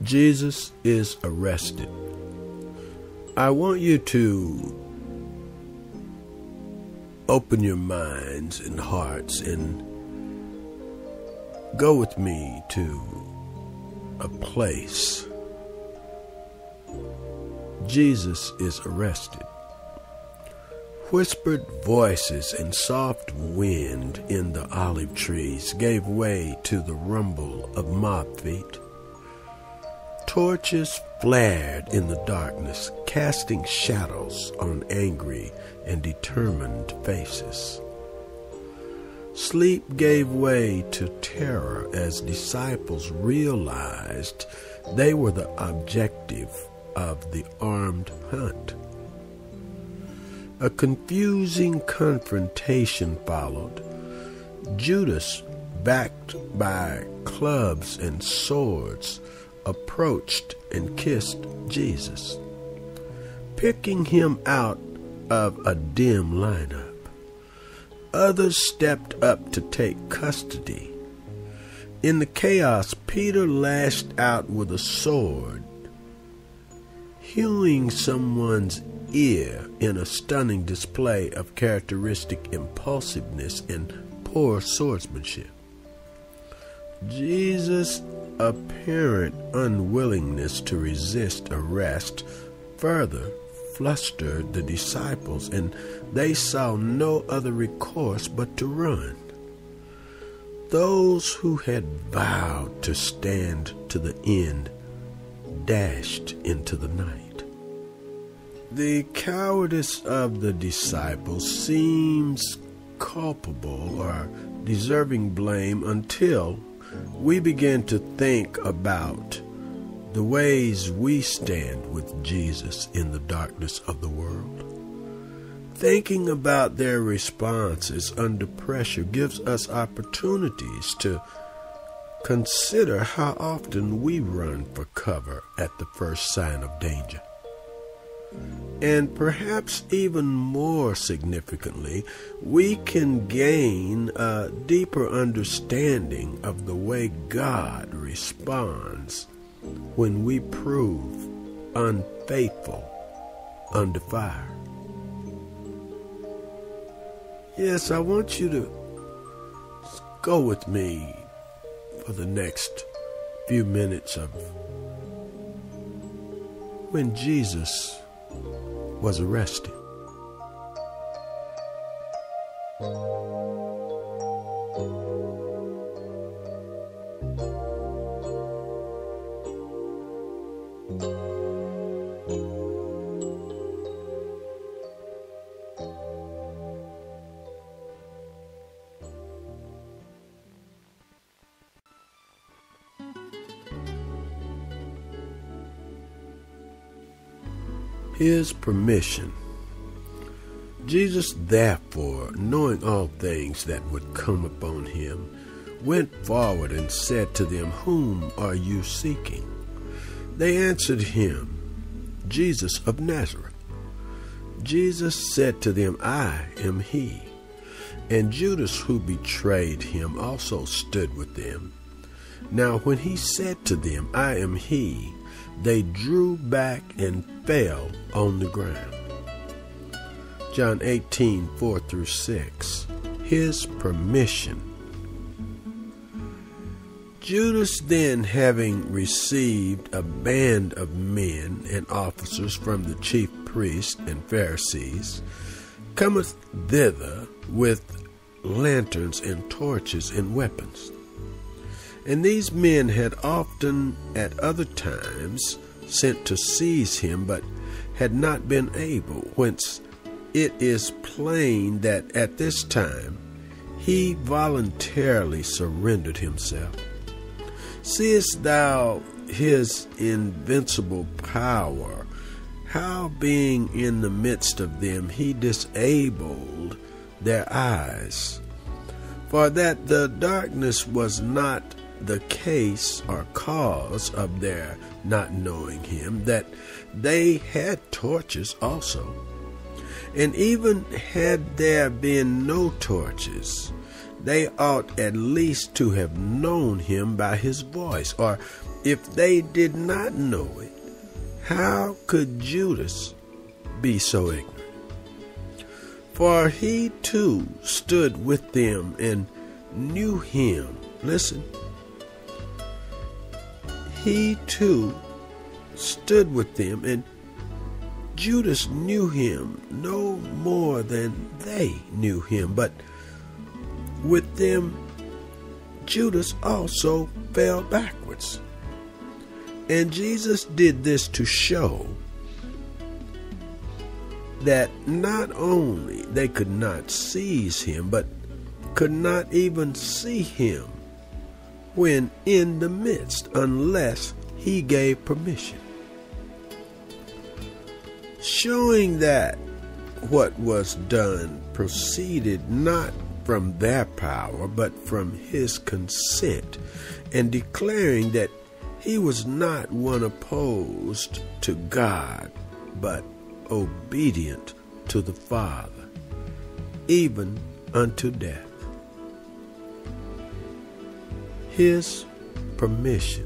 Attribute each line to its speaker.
Speaker 1: Jesus is arrested. I want you to open your minds and hearts and go with me to a place. Jesus is arrested. Whispered voices and soft wind in the olive trees gave way to the rumble of mob feet. Torches flared in the darkness, casting shadows on angry and determined faces. Sleep gave way to terror as disciples realized they were the objective of the armed hunt. A confusing confrontation followed. Judas, backed by clubs and swords, approached and kissed Jesus, picking him out of a dim lineup. Others stepped up to take custody. In the chaos, Peter lashed out with a sword, hewing someone's ear in a stunning display of characteristic impulsiveness and poor swordsmanship. Jesus' apparent unwillingness to resist arrest further flustered the disciples, and they saw no other recourse but to run. Those who had vowed to stand to the end dashed into the night. The cowardice of the disciples seems culpable or deserving blame until we begin to think about the ways we stand with Jesus in the darkness of the world. Thinking about their responses under pressure gives us opportunities to consider how often we run for cover at the first sign of danger. And perhaps even more significantly, we can gain a deeper understanding of the way God responds when we prove unfaithful under fire. Yes, I want you to go with me for the next few minutes of when Jesus was arrested. His permission. Jesus, therefore, knowing all things that would come upon him, went forward and said to them, "Whom are you seeking?" They answered him, "Jesus of Nazareth." Jesus said to them, "I am he." And Judas, who betrayed him, also stood with them. Now when he said to them, "I am he," they drew back and fell on the ground. John 18:4-6. His permission. Judas then, having received a band of men and officers from the chief priests and Pharisees, cometh thither with lanterns and torches and weapons. And these men had often at other times sent to seize him, but had not been able, whence it is plain that at this time he voluntarily surrendered himself. Seest thou his invincible power, how being in the midst of them he disabled their eyes, for that the darkness was not the case or cause of their not knowing him, that they had torches also. And even had there been no torches, they ought at least to have known him by his voice. Or if they did not know it, how could Judas be so ignorant? For he too stood with them and knew him. Listen. He too stood with them, and Judas knew him no more than they knew him. But with them, Judas also fell backwards. And Jesus did this to show that not only they could not seize him, but could not even see him when in the midst, unless he gave permission. Showing that what was done proceeded not from their power, but from his consent, and declaring that he was not one opposed to God, but obedient to the Father, even unto death. His permission